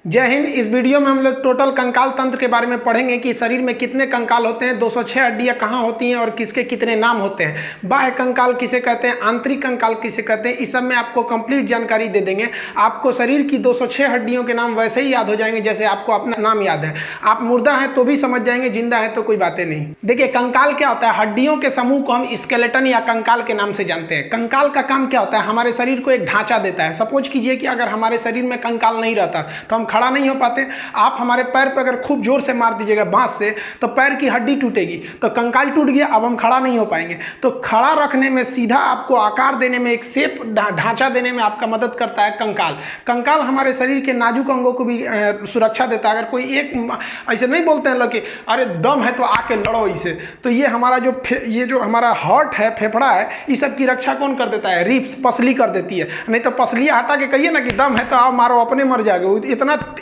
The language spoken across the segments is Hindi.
जय हिंद। इस वीडियो में हम लोग टोटल कंकाल तंत्र के बारे में पढ़ेंगे कि शरीर में कितने कंकाल होते हैं, 206 हड्डियां कहाँ होती हैं और किसके कितने नाम होते हैं, बाह्य कंकाल किसे कहते हैं, आंतरिक कंकाल किसे कहते हैं। इस सब में आपको कंप्लीट जानकारी दे देंगे। आपको शरीर की 206 हड्डियों के नाम वैसे ही याद हो जाएंगे जैसे आपको अपना नाम याद है। आप मुर्दा हैं तो भी समझ जाएंगे, जिंदा है तो कोई बातें नहीं। देखिए कंकाल क्या होता है, हड्डियों के समूह को हम स्केलेटन या कंकाल के नाम से जानते हैं। कंकाल का काम क्या होता है, हमारे शरीर को एक ढांचा देता है। सपोज कीजिए कि अगर हमारे शरीर में कंकाल नहीं रहता तो हम खड़ा नहीं हो पाते। आप हमारे पैर पर अगर खूब जोर से मार दीजिएगा बांस से तो पैर की हड्डी टूटेगी, तो कंकाल टूट गया, अब हम खड़ा नहीं हो पाएंगे। तो खड़ा रखने में, सीधा आपको आकार देने में, एक शेप ढांचा देने में आपका मदद करता है कंकाल। कंकाल हमारे शरीर के नाजुक अंगों को भी सुरक्षा देता है। अगर कोई एक ऐसे नहीं बोलते हैं लोग कि अरे दम है तो आके लड़ो इसे, तो ये हमारा जो हमारा हार्ट है, फेफड़ा है, इस सब की रक्षा कौन कर देता है, रिब्स, पसली कर देती है। नहीं तो पसली हटा के कहिए ना कि दम है तो आओ मारो, अपने मर जाओगे।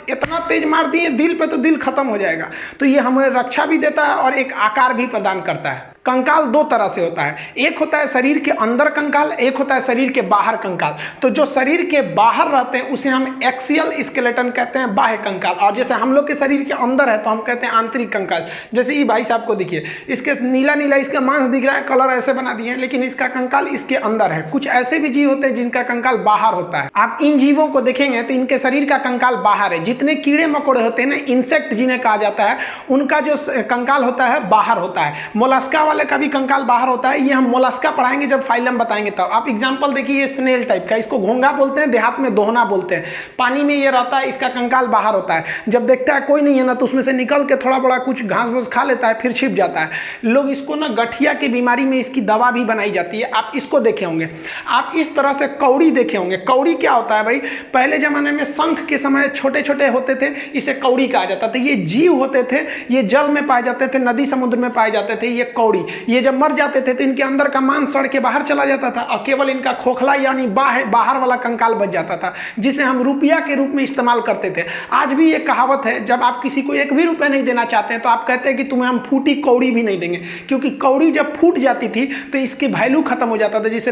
इतना तेज मार दिए दिल पे तो दिल खत्म हो जाएगा। तो ये हमें रक्षा भी देता है और एक आकार भी प्रदान करता है। कंकाल दो तरह से होता है, एक होता है शरीर के अंदर कंकाल, एक होता है शरीर के बाहर कंकाल। तो जो शरीर के बाहर रहते हैं उसे हम एक्सियल स्केलेटन कहते हैं, बाह्य कंकाल। और जैसे हम लोग के शरीर के अंदर है तो हम कहते हैं आंतरिक कंकाल। जैसे ये भाई साहब को देखिए, इसके नीला नीला इसका मांस दिख रहा है, कलर ऐसे बना दिए हैं, लेकिन इसका कंकाल इसके अंदर है। कुछ ऐसे भी जीव होते हैं जिनका कंकाल बाहर होता है। आप इन जीवों को देखेंगे तो इनके शरीर का कंकाल बाहर है। जितने कीड़े मकोड़े होते हैं ना, इंसेक्ट जिन्हें कहा जाता है, उनका जो कंकाल होता है बाहर होता है। मोलस्का वाले का भी कंकाल बाहर होता है। ये हम मोलस्का पढ़ाएंगे जब फाइलम बताएंगे तब। आप एग्जांपल देखिए, ये स्नेल टाइप का, इसको घोंगा बोलते हैं, देहात में दोहना बोलते हैं। पानी में ये रहता है, इसका कंकाल बाहर होता है। जब देखता है कोई नहीं है ना तो उसमें से निकल के थोड़ा बड़ा कुछ घास फूस खा लेता है, फिर छिप जाता है। लोग इसको ना गठिया की बीमारी में इसकी दवा भी बनाई जाती है। आप इसको देखे होंगे। आप इस तरह से कौड़ी देखे होंगे। कौड़ी क्या होता है भाई, पहले जमाने में शंख के समय छोटे छोटे होते थे, इसे कौड़ी कहा जाता था। ये जीव होते थे, ये जल में पाए जाते थे, नदी समुद्र में पाए जाते थे। ये कौड़ी, ये जब मर जाते थे तो इनके अंदर का मांस सड़ के बाहर चला जाता था और केवल इनका खोखला यानी बाहर वाला कंकाल बच जाता था, जिसे हम रुपया के रूप में इस्तेमाल करते थे। आज भी ये कहावत है, जब आप किसी को एक भी रुपया नहीं देना चाहते हैं तो आप कहते हैं कि तुम्हें हम फूटी कौड़ी भी नहीं देंगे, क्योंकि कौड़ी जब फूट जाती थी तो इसकी वैल्यू खत्म हो जाता था। जैसे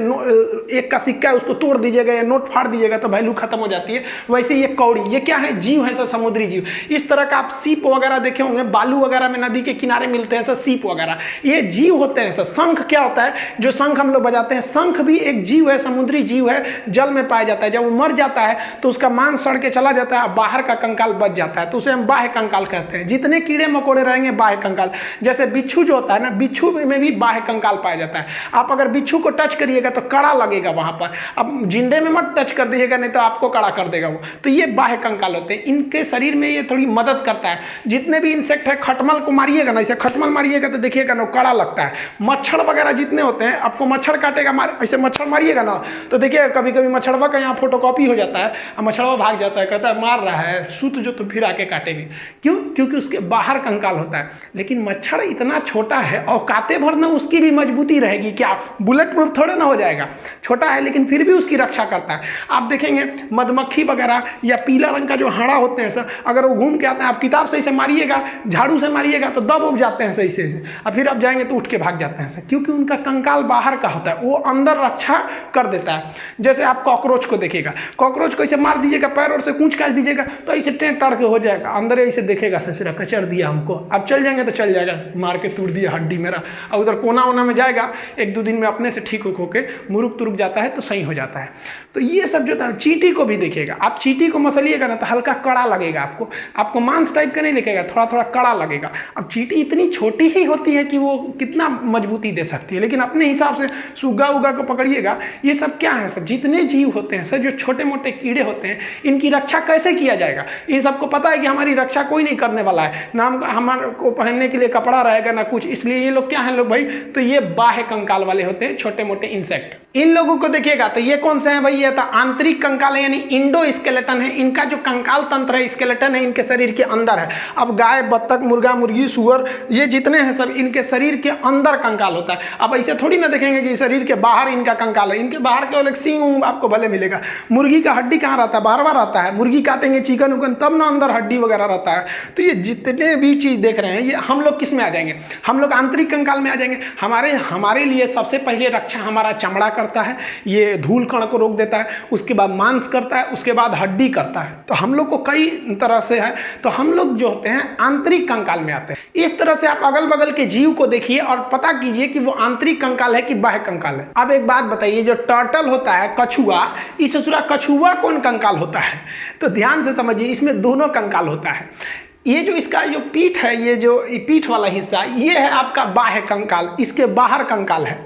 एक का सिक्का है, उसको तोड़ दीजिएगा या नोट फाड़ दीजिएगा तो वैल्यू खत्म हो जाती है। वैसे ये कौड़ी, ये क्या है, जीव है, सब समुद्री जीव। इस तरह का आप सीप वगैरह देखे होंगे, बालू वगैरह में नदी के किनारे मिलते हैं सब सीप वगैरह, ये जीव होते हैं सब। शंख क्या होता है, जो शंख हम लोग बजाते हैं, शंख भी एक जीव है, समुद्री जीव है, जल में पाया जाता है। जब वो मर जाता है तो उसका मांस सड़ के चला जाता है, बाहर का कंकाल बच जाता है, तो उसे हम बाह्य कंकाल कहते हैं। जितने कीड़े मकोड़े रहेंगे बाह्य कंकाल। जैसे बिच्छू जो होता है ना, बिच्छू में भी बाह्य कंकाल पाया जाता है। आप अगर बिच्छू को टच करिएगा तो कड़ा लगेगा वहां पर। अब जिंदे में मत टच कर दीजिएगा, नहीं तो आपको कड़ा कर देगा वो। तो ये बाह्य कंकाल होते हैं। इनके शरीर में ये थोड़ी मदद करता है। जितने भी इंसेक्ट है, खटमल को मारिएगा ना, ऐसे खटमल मारिएगा तो देखिएगा ना कड़ा लगता है। मच्छर वगैरह जितने होते हैं, आपको मच्छर काटेगा, ऐसे मच्छर मारिएगा ना तो देखिए कभी कभी मच्छरवा का यहाँ फोटोकॉपी हो जाता है और मच्छरवा भाग जाता है, कहता है मार रहा है, सूत जो तो फिर आके काटेंगे। क्यों? क्योंकि उसके बाहर कंकाल होता है। लेकिन मच्छर इतना छोटा है, औकाते भर ना उसकी भी मजबूती रहेगी, क्या बुलेट प्रूफ थोड़े ना हो जाएगा। छोटा है लेकिन फिर भी उसकी रक्षा करता है। आप देखेंगे मधुमक्खी वगैरह या पीला रंग का जो हाड़ा होते हैं सर, अगर वो घूम के आते हैं, आप किताब से इसे मारिएगा, झाड़ू से मारिएगा तो दब उब जाते हैं सही से, और फिर आप जाएंगे तो उठ के भाग जाते हैं सर, क्योंकि उनका कंकाल बाहर का होता है, वो अंदर रक्षा कर देता है। जैसे आप कॉकरोच को देखिएगा, कॉकरोच को ऐसे मार दीजिएगा, पैर और से कूच काट दीजिएगा तो ऐसे टेढ़ टाड़ के हो जाएगा, अंदर ऐसे देखेगा ससुरा कचर दिया हमको, अब चल जाएंगे तो चल जाएगा, मार के तोड़ दिया हड्डी मेरा, और उधर कोना वोना में जाएगा, एक दो दिन में अपने से ठीक होके मुरुक तुरुक जाता है तो सही हो जाता है। तो ये सब जो था, चींटी को भी देखिएगा, आप चींटी को मसलिएगा ना तो हल्का कड़ा लगेगा, आपको मांस टाइप का नहीं लगेगा, थोड़ा थोड़ा कड़ा लगेगा। अब चींटी इतनी छोटी ही होती है कि वो कितना मजबूती दे सकती है, लेकिन अपने हिसाब से सुग्गा उगा को पकड़िएगा। ये सब क्या है सब, जितने जीव होते हैं सर, जो छोटे मोटे कीड़े होते हैं, इनकी रक्षा कैसे किया जाएगा। इन सबको पता है कि हमारी रक्षा कोई नहीं करने वाला है, ना हमारे को पहनने के लिए कपड़ा रहेगा ना कुछ, इसलिए ये लोग क्या है लोग भाई, तो ये बाह्य कंकाल वाले होते हैं, छोटे मोटे इंसेक्ट। इन लोगों को देखिएगा तो ये कौन से हैं भाई, ये तो आंतरिक कंकाल है, यानी इंडो स्केलेटन है। इनका जो कंकाल तंत्र है, स्केलेटन है, इनके शरीर के अंदर है। अब गाय, बत्तख, मुर्गा, मुर्गी, सुअर, ये जितने हैं सब इनके शरीर के अंदर कंकाल होता है। अब ऐसे थोड़ी ना देखेंगे कि शरीर के बाहर इनका कंकाल है, इनके बाहर केवल एक सींग आपको भले मिलेगा। मुर्गी का हड्डी कहाँ रहता है, बाहर रहता है। मुर्गी काटेंगे चिकन उकन तब ना अंदर हड्डी वगैरह रहता है। तो ये जितने भी चीज देख रहे हैं, ये हम लोग किस में आ जाएंगे, हम लोग आंतरिक कंकाल में आ जाएंगे। हमारे लिए सबसे पहले रक्षा हमारा चमड़ा करता है, ये धूल कण को रोक देता है, उसके बाद मांस करता है, उसके बाद हड्डी करता है। तो हम लोग को कई तरह से है, तो हम लोग जो होते हैं आंतरिक कंकाल में आते हैं। इस तरह से आप अगल बगल के जीव को देखिए और पता कीजिए कि वो आंतरिक कंकाल है कि बाह्य कंकाल है। अब एक बात बताइए, जो टर्टल होता है, कछुआ, इस कछुआ कौन कंकाल होता है? तो ध्यान से समझिए, इसमें दोनों कंकाल होता है। ये जो इसका जो पीठ है, ये जो पीठ वाला हिस्सा, ये है आपका बाह्य कंकाल, इसके बाहर कंकाल है।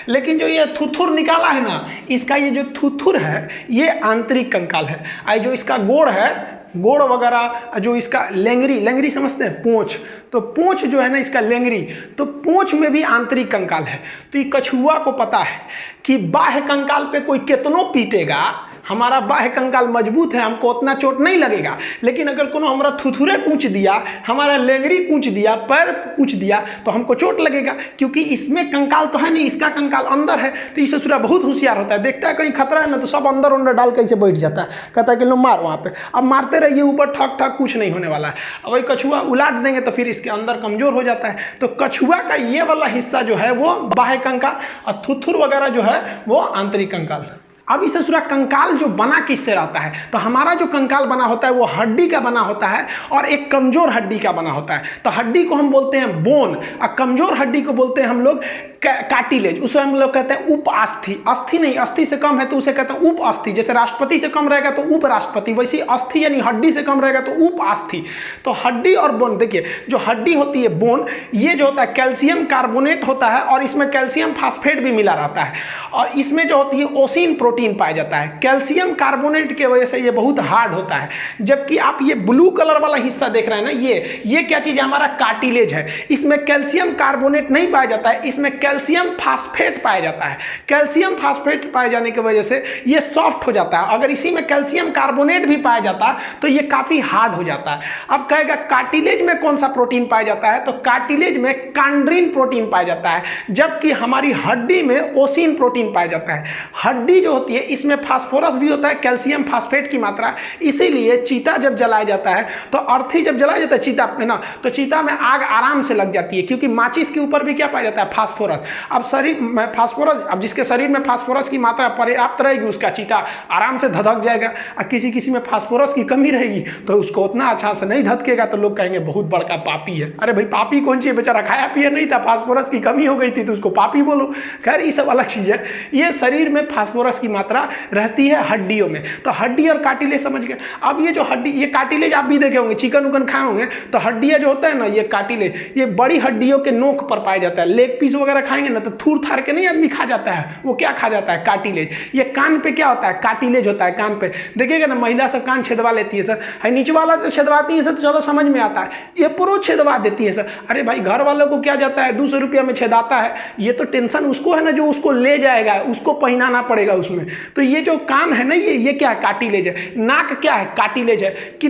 लेकिन जो ये थुथुर निकाला है ना, इसका ये जो थुथुर है ये आंतरिक कंकाल है। और जो इसका गोड़ है, गोड़ वगैरह, जो इसका लेंगरी, लेंगरी समझते हैं, पूंछ, तो पूंछ जो है ना इसका लेंगरी, तो पूंछ में भी आंतरिक कंकाल है। तो ये कछुआ को पता है कि बाह्य कंकाल पे कोई कितनों पीटेगा, हमारा बाह्य कंकाल मजबूत है, हमको उतना चोट नहीं लगेगा। लेकिन अगर कोनो हमारा थुथुरे कूच दिया, हमारा लेंगरी कूच दिया, पैर कूच दिया, तो हमको चोट लगेगा, क्योंकि इसमें कंकाल तो है नहीं, इसका कंकाल अंदर है। तो ये ससुरा बहुत होशियार होता है, देखता है कहीं खतरा है ना तो सब अंदर अंदर डाल कैसे बैठ जाता है, कहता है कि लो मार वहाँ पे। अब मारते रहिए ऊपर, ठक ठक, कुछ नहीं होने वाला है। अब वही कछुआ उलाट देंगे तो फिर इसके अंदर कमजोर हो जाता है। तो कछुआ का ये वाला हिस्सा जो है वो बाह्य कंकाल, और थुथुर वगैरह जो है वो आंतरिक कंकाल। अब इस ससुरा कंकाल जो बना किससे रहता है? तो हमारा जो कंकाल बना होता है वो हड्डी का बना होता है, और एक कमजोर हड्डी का बना होता है। तो हड्डी को हम बोलते हैं बोन, और कमजोर हड्डी को बोलते हैं हम लोग कार्टिलेज। उसे हम लोग कहते हैं उप अस्थि। अस्थि नहीं, अस्थि से कम है तो उसे कहते हैं उप अस्थि। जैसे राष्ट्रपति से कम रहेगा तो उप राष्ट्रपति, वैसे अस्थि यानी हड्डी से कम रहेगा तो उप अस्थि। तो हड्डी और बोन, देखिए जो हड्डी होती है बोन, ये जो होता है कैल्शियम कार्बोनेट होता है, और इसमें कैल्शियम फास्फेट भी मिला रहता है, और इसमें जो होती है ओसिन प्रोटीन पाया जाता है। कैल्शियम कार्बोनेट की वजह से ये बहुत हार्ड होता है। जबकि आप ये ब्लू कलर वाला हिस्सा देख रहे हैं ना, ये क्या चीज है? हमारा कार्टिलेज है। इसमें कैल्शियम कार्बोनेट नहीं पाया जाता है, इसमें कैल्शियम फास्फेट पाया जाता है। कैल्शियम फास्फेट पाए जाने की वजह से ये सॉफ्ट हो जाता है। अगर इसी में कैल्शियम कार्बोनेट भी पाया जाता तो ये काफी हार्ड हो जाता है। अब कहेगा कार्टिलेज में कौन सा प्रोटीन पाया जाता है? तो कार्टिलेज में कांड्रीन प्रोटीन पाया जाता है, जबकि हमारी हड्डी में ओसिन प्रोटीन पाया जाता है। हड्डी जो होती है इसमें फास्फोरस भी होता है, कैल्शियम फास्फेट की मात्रा, इसीलिए चीता जब जलाया जाता है, तो अर्थी जब जलाया जाता है चीता में ना, तो चीता में आग आराम से लग जाती है, क्योंकि माचिस के ऊपर भी क्या पाया जाता है? फास्फोरस। अब शरीर में फास्फोरस, अब जिसके शरीर में फास्फोरस की मात्रा पर्याप्त रहेगी उसका चीता आराम से धधक जाएगा, और किसी में फास्फोरस की कमी रहेगी तो उसको उतना अच्छा से नहीं धधकेगा, तो लोग कहेंगे बहुत बड़का पापी है। अरे भाई पापी कौन सी है, बेचारा खाया पिया नहीं था, फास्फोरस की कमी हो गई थी तो उसको पापी बोलो। खैर ये सब अलग चीज है। ये शरीर में फास्फोरस की मात्रा रहती है हड्डियों में। तो हड्डी और कार्टिलेज समझ गए। अब ये जो हड्डी, ये कार्टिलेज आप भी देखे होंगे, चिकन उकन खाए होंगे तो हड्डियां जो होता है ना, ये कार्टिलेज, ये बड़ी हड्डियों के नोक पर पाया जाता है। लेग पीस वगैरह खाएंगे ना तो थूर थार के नहीं आदमी खा जाता है, वो क्या खा जाता है? कार्टिलेज। ये कान पे क्या होता है? कार्टिलेज होता है कान पे। देखिएगा ना महिला सब कान छेदवा लेती है सर, है नीचे वाला जो छेदवाती है सर तो चलो समझ में आता है, ये पुरो छेदवा देती है सर। अरे भाई घर वालों को क्या जाता है, 200 रुपया में छेदाता है, ये तो टेंशन उसको है ना जो उसको ले जाएगा, उसको पहनाना पड़ेगा उसमें। तो ये जो कान है ना, ये क्या है? कार्टिलेज है। नाक क्या है? कार्टिलेज है। कि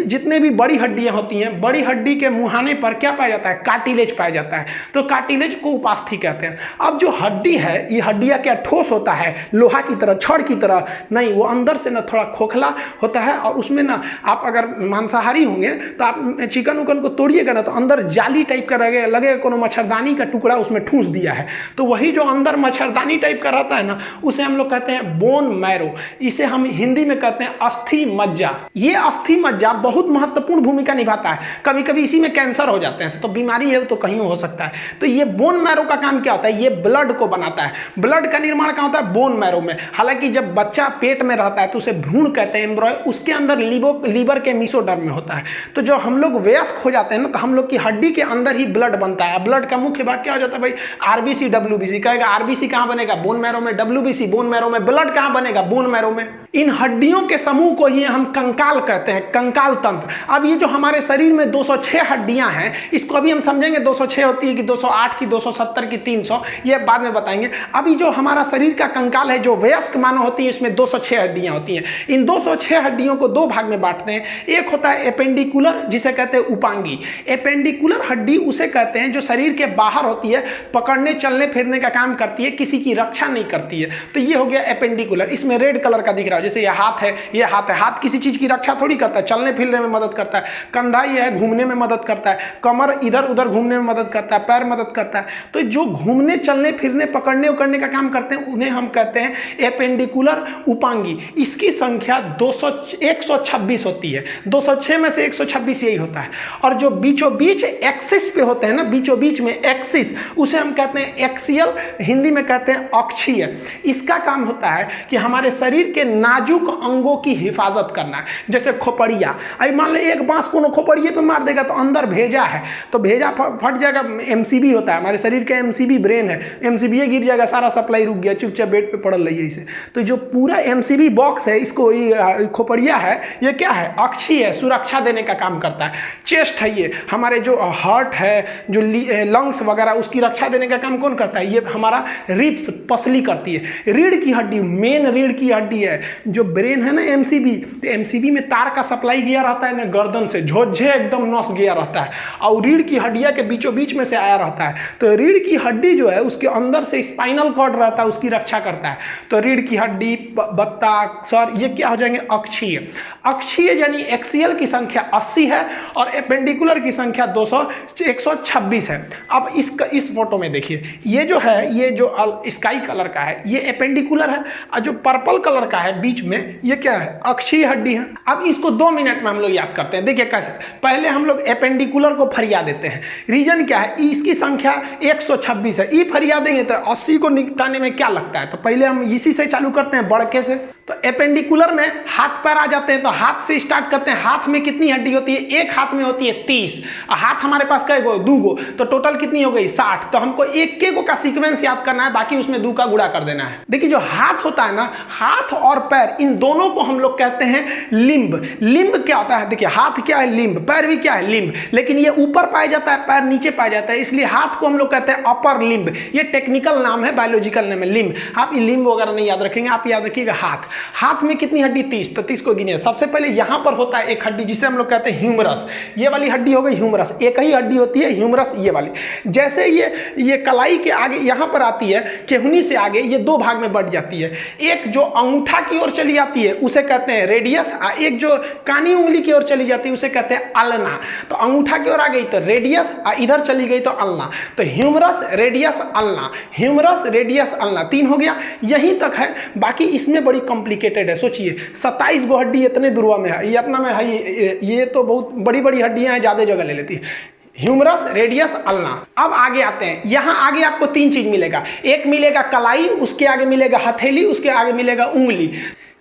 जितने भी बड़ी हड्डियां होती हैं, बड़ी हड्डी के मुहाने पर क्या पाया जाता है? कार्टिलेज पाया जाता है। तो कार्टिलेज को उपास्थि कहते हैं। अब जो हड्डी है, ये हड्डियां क्या ठोस होता है, लोहा की तरह, छड़ की तरह नहीं, वो अंदर से ना थोड़ा खोखला होता है, और उसमें ना आप अगर मांसाहारी होंगे तो आप चिकन उकन को तोड़िएगा ना तो अंदर जाली टाइप का लगेगा कोनो मच्छरदानी का टुकड़ा उसमें ठूस दिया है। तो वही जो अंदर मच्छरदानी टाइप का रहता है ना, उसे हम लोग कहते हैं बोन मैरो। इसे हम हिंदी में कहते हैं अस्थि मज्जा। ये अस्थि मज्जा बहुत महत्वपूर्ण भूमिका निभाता है। कभी कभी इसी में कैंसर हो जाते हैं, तो बीमारी है तो कहीं हो सकता है। तो ये बोन मैरो का काम क्या होता है? ये ब्लड को बनाता है। ब्लड का निर्माण कहाँ होता है? बोन मैरो में। हालांकि जब बच्चा पेट में रहता है तो उसे भ्रूण कहते हैं, एम्ब्रॉय, उसके अंदर लीवर के मीसोडर्म में होता है। तो जब हम लोग वयस्क हो जाते हैं ना, तो हम लोग की हड्डी के अंदर ही ब्लड बनता है। ब्लड का मुख्य भाग क्या हो जाता है भाई? RBC, WBC. कहेगा आरबीसी कहाँ बनेगा? बोन मैरो में। डब्ल्यूबीसी बोन मैरो में। ब्लड कहाँ बनेगा? बोन मैरो में। इन हड्डियों के समूह को ही हम कंकाल कहते हैं, कंकाल तंत्र। अब ये जो हमारे शरीर में 206 हड्डियां हैं, इसको अभी हम समझेंगे 206 होती है कि 208 की, 270 की, 300, ये बाद में बताएंगे। अभी जो हमारा शरीर का कंकाल है, जो वयस्क मानव होती है, इसमें 206 हड्डियां होती हैं। इन 206 हड्डियों को दो भाग में बांटते हैं। एक होता है एपेंडिकुलर, जिसे कहते हैं उपांगी। एपेंडिकुलर हड्डी उसे कहते हैं जो शरीर के बाहर होती है, पकड़ने चलने फिरने का काम करती है, किसी की रक्षा नहीं करती है। तो ये हो गया एपेंडिकुलर, इसमें रेड कलर का दिख रहा है, जैसे ये हाथ है, ये हाथ है, हाथ किसी चीज की रक्षा थोड़ी करता है, चलने फिरने में मदद करता है। कंधा ये है, घूमने में मदद करता है। कमर इधर उधर घूमने में मदद करता है, पैर मदद करता है। तो जो घूमने चलने फिरने पकड़ने उकड़ने का काम करते हैं उन्हें हम कहते हैं एपेंडिकुलर उपांगी। इसकी संख्या 126 होती है, 206 में से 126 यही होता है। और जो बीचों बीच एक्सिस पे होते हैं ना, बीचों बीच में एक्सिस, उसे हम कहते हैं एक्सियल, हिंदी में कहते हैं अक्षीय। इसका काम होता है कि हमारे शरीर के नाजुक अंगों की हिफाजत करना है। जैसे खोपड़िया, अभी मान लो एक बांस को खोपड़िए पे मार देगा तो अंदर भेजा है तो भेजा फट जाएगा। एमसीबी होता है, हमारे शरीर का एमसीबी ब्रेन है, एमसीबी गिर जाएगा, सारा सप्लाई रुक गया, चुपचाप बेड पे पड़ल रही है इसे। तो जो पूरा एमसीबी बॉक्स है, इसको खोपड़िया है, ये क्या है, अक्षीय है, सुरक्षा देने का काम करता है। चेस्ट है, ये हमारे जो हार्ट है, जो लंग्स वगैरह, उसकी रक्षा देने का काम कौन करता है, ये हमारा रिब्स, पसली करती है। रीढ़ की हड्डी, मेन रीढ़ की हड्डी है। जो ब्रेन है ना एमसीबी, तो एमसीबी में तार का सप्लाई गया रहता है ना, गर्दन से झोझे एकदम नस गया रहता है और रीढ़ की हड्डियां के बीचों बीच में से आया रहता है। तो रीढ़ की हड्डी जो है उसके अंदर से स्पाइनल कॉर्ड रहता है, उसकी रक्षा करता है। तो रीढ़ की हड्डी, बत्ता, सर, ये क्या हो जाएंगे, अक्षीय। अक्षीय यानी एक्सियल की संख्या 80 है और एपेंडिकुलर की संख्या 126 है। अब इस फोटो में देखिए, ये जो है, ये जो स्काई कलर का है ये एपेंडिकुलर है, और जो पर्पल कलर का है बीच में ये क्या है, अक्षीय हड्डी है। अब इसको 2 मिनट में हम लोग याद करते हैं। देखिए कैसे, पहले हम लोग एपेंडिकुलर को फरिया देते हैं। रीजन क्या है, इसकी संख्या 126 है। ई फरिया देंगे तो 80 को निपटाने में क्या लगता है, तो पहले हम इसी से चालू करते हैं, बड़के से। तो एपेंडिकुलर में हाथ पैर आ जाते हैं, तो हाथ से स्टार्ट करते हैं। हाथ में कितनी हड्डी होती है, एक हाथ में होती है 30, हाथ हमारे पास कई गो, 2 गो, तो टोटल कितनी हो गई, 60। तो हमको एक के गो का सीक्वेंस याद करना है, बाकी उसमें 2 का गुणा कर देना है। देखिए जो हाथ होता है ना, हाथ और पैर, इन दोनों को हम लोग कहते हैं लिम्ब। लिम्ब क्या होता है, देखिए हाथ क्या है, लिम्ब, पैर भी क्या है, लिम्ब, लेकिन ये ऊपर पाया जाता है, पैर नीचे पाया जाता है, इसलिए हाथ को हम लोग कहते हैं अपर लिम्ब। ये टेक्निकल नाम है, बायोलॉजिकल नाम है लिम्ब। आप लिम्ब वगैरह नहीं याद रखेंगे, आप याद रखिएगा हाथ। हाथ में कितनी हड्डी, 30, तो 30 को गिनिए। सबसे पहले यहां पर होता है एक हड्डी जिसे हम लोग कहते हैं ह्यूमरस। ये वाली हड्डी हो गई ह्यूमरस, एक ही हड्डी होती है ह्यूमरस, ये वाली। जैसे ये कलाई के आगे यहां पर आती है, केहूनी से आगे ये 2 भाग में बढ़ जाती है। एक जो अंगूठा की ओर चली जाती है उसे कहते हैं रेडियस, और एक जो कानी उंगली की ओर चली जाती है उसे कहते हैं अल्ना। तो अंगूठा की ओर आ गई तो रेडियस, और इधर चली गई तो अल्ना। तो humerus, radius, ulna, humerus, radius, ulna, 3 हो गया। यहीं तक है, बाकी इसमें बड़ी कॉम्प्लिकेटेड है। सोचिए 27 गो हड्डी इतने दुर्वा में है, ये अपना में है, ये तो बहुत बड़ी बड़ी हड्डियां हैं, ज्यादा जगह ले लेती है। Humerus, radius, ulna. अब आगे आते हैं, यहां आगे आपको 3 चीज मिलेगा। एक मिलेगा कलाई, उसके आगे मिलेगा हथेली, उसके आगे मिलेगा उंगली।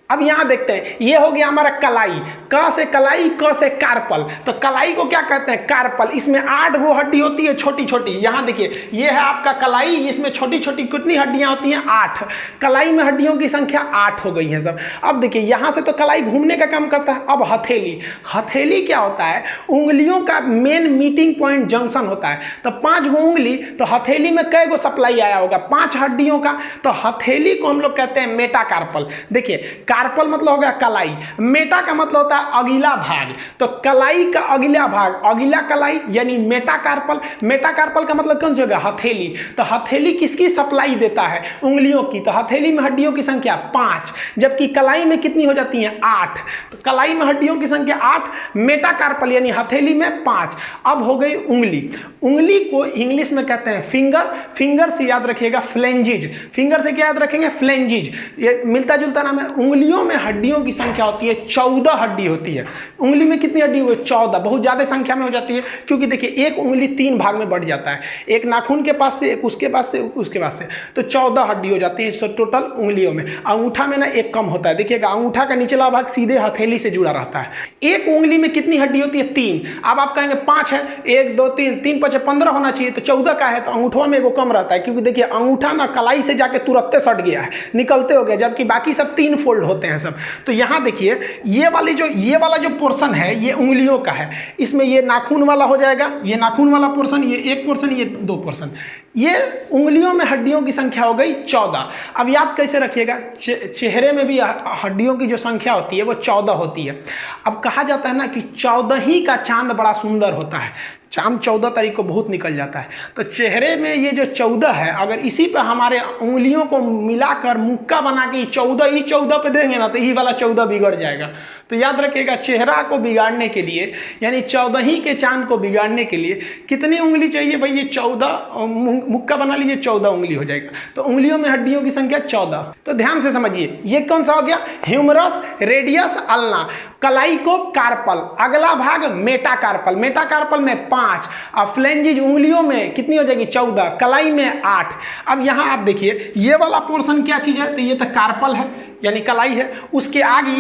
अब यहां देखते हैं, ये हो गया हमारा कलाई, क से कलाई, क से कार्पल। तो कलाई को क्या कहते हैं, कार्पल। इसमें 8 गो हड्डी होती है, छोटी छोटी। यहां देखिए, ये है आपका कलाई, इसमें छोटी छोटी कितनी हड्डियां होती हैं, 8। कलाई में हड्डियों की संख्या 8 हो गई है सब। अब देखिए, यहां से तो कलाई घूमने का काम करता है। अब हथेली, हथेली क्या होता है, उंगलियों का मेन मीटिंग पॉइंट जंक्शन होता है। तो 5 गो उंगली, तो हथेली में कै गो सप्लाई आया होगा, 5 हड्डियों का। तो हथेली को हम लोग कहते हैं मेटाकार्पल। देखिए, कार्पल मतलब हो गया कलाई, मेटा का मतलब होता है अगला भाग। तो कलाई का अगला भाग, अगला कलाई यानी मेटाकार्पल। मेटाकार्पल का मतलब कौन सी होगा, हथेली। तो हथेली किसकी सप्लाई देता है, उंगलियों की। तो हथेली में हड्डियों की संख्या 5, जबकि कलाई में कितनी हो जाती है, 8। तो कलाई में हड्डियों की संख्या 8, मेटाकार्पल यानी हथेली में 5। अब हो गई उंगली। उंगली को इंग्लिश में कहते हैं फिंगर। फिंगर से याद रखिएगा फ्लेंजिज। फिंगर से क्या याद रखेंगे, फ्लेंजिज। ये मिलता जुलता नाम है। उंगलियों में हड्डियों की संख्या होती है 14 हड्डी होती है। उंगली में कितनी हड्डी हुई, 14। बहुत ज्यादा संख्या में हो जाती है, क्योंकि देखिए एक उंगली 3 भाग में बढ़ जाता है, एक नाखून के पास से, एक उसके पास से, उसके पास से। तो 14 हड्डी हो जाती है टोटल उंगलियों में। अंगूठा में ना एक कम होता है। देखिएगा, अंगूठा का निचला भाग सीधे हथेली से जुड़ा रहता है। एक उंगली में कितनी हड्डी होती है, 3। अब आप कहेंगे 5 है, 1 2 3 3 5 15 होना चाहिए, तो 14 का है, तो अंगूठा में एगो कम रहता है, क्योंकि देखिए अंगूठा ना कलाई से जाके तुरंत सट गया है, निकलते हो गया, जबकि बाकी सब 3 फोल्ड होते हैं सब। तो यहाँ देखिए, ये वाला जो पोर्शन है ये उंगलियों का है। इसमें ये नाखून वाला हो जाएगा, ये नाखून वाला पोर्शन, ये एक पोर्शन, ये 2 पोर्शन। ये उंगलियों में हड्डियों की संख्या हो गई 14। अब याद कैसे रखिएगा, चेहरे में भी हड्डियों की जो संख्या होती है वो 14 होती है। अब कहा जाता है ना कि 14 ही का चांद बड़ा सुंदर होता है। चांद 14 तारीख को बहुत निकल जाता है, तो चेहरे में ये जो 14 है, अगर इसी पे हमारे उंगलियों को मिलाकर मुक्का बना के 14 पे देंगे ना, तो ये वाला 14 बिगड़ जाएगा। तो याद रखिएगा, चेहरा को बिगाड़ने के लिए, यानी 14 ही के चांद को बिगाड़ने के लिए कितनी उंगली चाहिए भाई? ये 14 मुक्का बना लीजिए, 14 उंगली हो जाएगा। तो उंगलियों में हड्डियों की संख्या 14। तो ध्यान से समझिए, ये कौन सा हो गया? Humerus, radius, ulna. कलाई को कार्पल, अगला भाग मेटाकार्पल, मेटाकार्पल में 5, और फ्लेंजिज उंगलियों में कितनी हो जाएगी? 14, कलाई में 8। अब यहाँ आप देखिए, ये वाला पोर्शन क्या चीज है? तो ये तो कार्पल है, यानी कलाई है। उसके आगे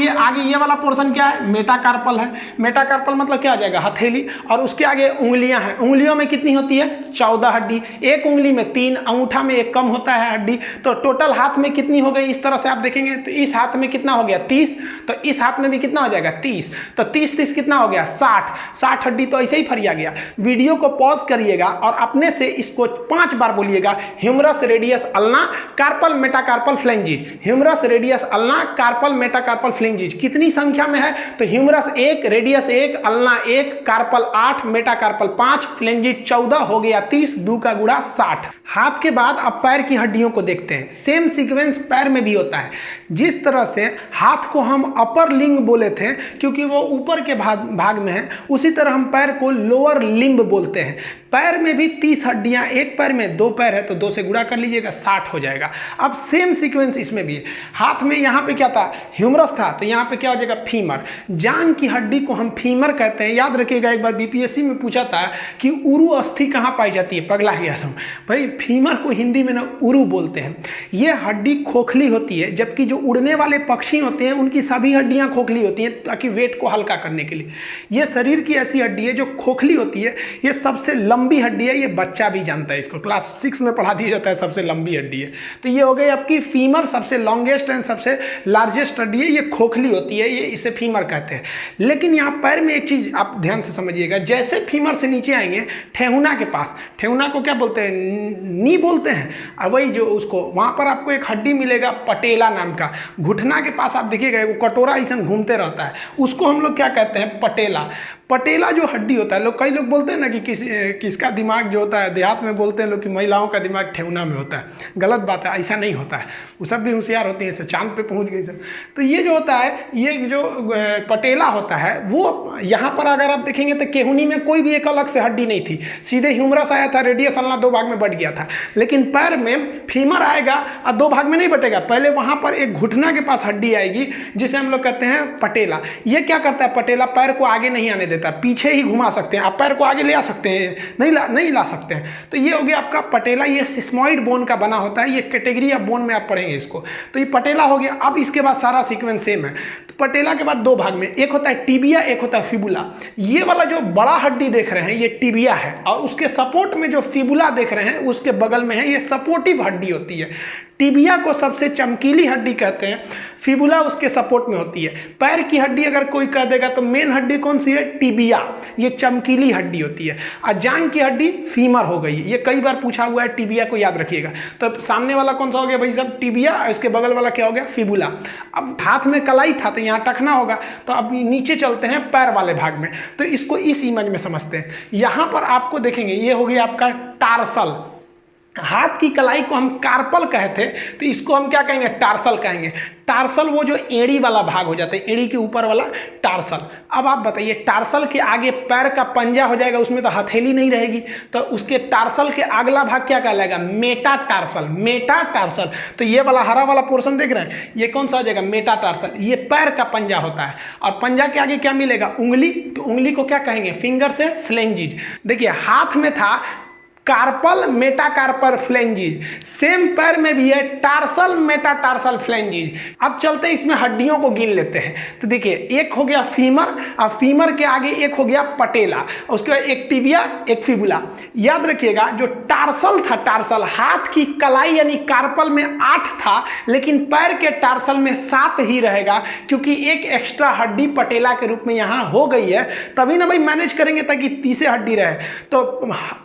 ये वाला पोर्शन क्या है? मेटाकार्पल है। मेटाकार्पल मतलब क्या हो जाएगा? हथेली। और उसके आगे उंगलियां हैं, उंगलियों में कितनी होती है? 14 हड्डी। एक उंगली में 3, अंगूठा में 1 कम होता है हड्डी। तो टोटल हाथ में कितनी हो गई? इस तरह से आप देखेंगे तो इस हाथ में कितना हो गया? 30। तो इस हाथ में भी कितना हो जाएगा? 30। तो 30 कितना हो गया? 60 हड्डी तो ऐसे ही फरिया गया। वीडियो को पॉज करिएगा और अपने से इसको 5 बार बोलिएगा, humerus, radius, ulna, carpal, metacarpal, phalanges. Humerus, radius, ulna, carpal, metacarpal, phalanges. कितनी संख्या में है? तो humerus 1, radius 1, ulna 1, carpal 8, metacarpal 5, phalanges 14, हो गया 30, 2 का गुणा 60। हाथ के बाद अब पैर की हड्डियों को देखते हैं। सेम सीक्वेंस पैर में भी होता है। जिस तरह से हाथ को हम अपर लिंग बोले थे क्योंकि वो ऊपर के भाग में है, उसी तरह हम पैर को लोअर लिम्ब बोलते हैं। पैर में भी 30 हड्डियां, एक पैर में 2 पैर है तो 2 से गुणा कर लीजिएगा, 60 हो जाएगा। अब सेम सीक्वेंस इसमें भी है। हाथ में यहाँ पे क्या था? ह्यूमरस था, तो यहाँ पे क्या हो जाएगा? फीमर। जान की हड्डी को हम फीमर कहते हैं। याद रखिएगा, एक बार बीपीएससी में पूछा था कि उरु अस्थि कहाँ पाई जाती है? पगला गया था भाई, फीमर को हिंदी में ना उरु बोलते हैं। ये हड्डी खोखली होती है, जबकि जो उड़ने वाले पक्षी होते हैं उनकी सभी हड्डियां खोखली होती हैं ताकि वेट को हल्का करने के लिए। ये शरीर की ऐसी हड्डी है जो खोखली होती है। ये सबसे लंबी हड्डी है, ये बच्चा भी जानता है, इसको क्लास 6 में पढ़ा दिया जाता है, सबसे लंबी हड्डी है। तो ये हो गई आपकी फीमर, सबसे लॉन्गेस्ट एंड सबसे लार्जेस्ट हड्डी है। ये खोखली होती है, ये इसे फीमर कहते हैं। लेकिन यहाँ पैर में एक चीज आप ध्यान से समझिएगा, जैसे फीमर से नीचे आएंगे ठेहुना के पास, ठेहुना को क्या बोलते हैं? नी बोलते हैं। और वही जो उसको वहां पर आपको एक हड्डी मिलेगा पटेला नाम का, घुटना के पास आप देखिएगा वो कटोरा ऐसा घूमते रहता है, उसको हम लोग क्या कहते हैं? पटेला। पटेला जो हड्डी होता है, कई लोग बोलते हैं ना कि किसका दिमाग जो होता है, देहात में बोलते हैं लोग कि महिलाओं का दिमाग ठेहुना में होता है। गलत बात है, ऐसा नहीं होता है। वो सब भी होशियार होती हैं, चांद पे पहुंच गई सब। तो ये जो होता है, ये जो पटेला होता है, वो यहाँ पर अगर आप देखेंगे तो केहुनी में कोई भी एक अलग से हड्डी नहीं थी, सीधे ह्यूमरस आया था, रेडियस, अल्ना 2 भाग में बट गया था। लेकिन पैर में फीमर आएगा और 2 भाग में नहीं बटेगा, पहले वहां पर एक घुटना के पास हड्डी आएगी जिसे हम लोग कहते हैं पटेला। ये क्या करता है? पटेला पैर को आगे नहीं आने देता, पीछे ही घुमा सकते हैं। आप पैर को आगे ले आ सकते हैं? नहीं ला सकते हैं। तो ये हो गया आपका पटेला। ये सिस्मॉइड बोन का बना होता है, ये कैटेगरी ऑफ बोन में आप पढ़ेंगे इसको। तो ये पटेला हो गया। अब इसके बाद सारा सीक्वेंस सेम है। तो पटेला के बाद 2 भाग में, एक होता है टिबिया, एक होता है फिबुला। ये वाला जो बड़ा हड्डी देख रहे हैं ये टिबिया है, और उसके सपोर्ट में जो फिबुला देख रहे हैं उसके बगल में है, ये सपोर्टिव हड्डी होती है। टिबिया को सबसे चमकीली हड्डी कहते हैं, फिबुला उसके सपोर्ट में होती है। पैर की हड्डी अगर कोई कह देगा तो मेन हड्डी कौन सी है? टिबिया, ये चमकीली हड्डी होती है। और जांघ की हड्डी फीमर हो गई। ये कई बार पूछा हुआ है, टिबिया को याद रखिएगा। तो सामने वाला कौन सा हो गया भाई साहब? टिबिया। इसके बगल वाला क्या हो गया? फिबुला। अब हाथ में कलाई था तो यहाँ टखना होगा, तो अब नीचे चलते हैं पैर वाले भाग में। तो इसको इस इमेज में समझते हैं। यहाँ पर आपको देखेंगे ये हो गया आपका टार्सल। हाथ की कलाई को हम कार्पल कहते, तो इसको हम क्या कहेंगे? टार्सल कहेंगे। टार्सल वो जो एड़ी वाला भाग हो जाता है, एड़ी के ऊपर वाला टार्सल। अब आप बताइए, टार्सल के आगे पैर का पंजा हो जाएगा, उसमें तो हथेली नहीं रहेगी, तो उसके टार्सल के अगला भाग क्या कहलाएगा? मेटाटार्सल। मेटाटार्सल। तो ये वाला हरा वाला पोर्शन देख रहे हैं, ये कौन सा हो जाएगा? मेटाटार्सल। ये पैर का पंजा होता है, और पंजा के आगे क्या मिलेगा? उंगली। तो उंगली को क्या कहेंगे? फिंगर से फ्लेंजिज। देखिए हाथ में था कार्पल, मेटाकार्पल, फ्लेंजिज। सेम पैर में भी है टार्सल, मेटाटार्सल, फ्लेंजिज। अब चलते हैं इसमें हड्डियों को गिन लेते हैं। तो देखिए, एक हो गया फीमर, और फीमर के आगे एक हो गया पटेला, उसके बाद एक टिबिया, एक फिबुला। याद रखिएगा, जो टार्सल था, टार्सल हाथ की कलाई यानी कार्पल में 8 था, लेकिन पैर के टार्सल में 7 ही रहेगा, क्योंकि एक एक्स्ट्रा हड्डी पटेला के रूप में यहाँ हो गई है। तभी ना भाई मैनेज करेंगे ताकि 30 हड्डी रहे। तो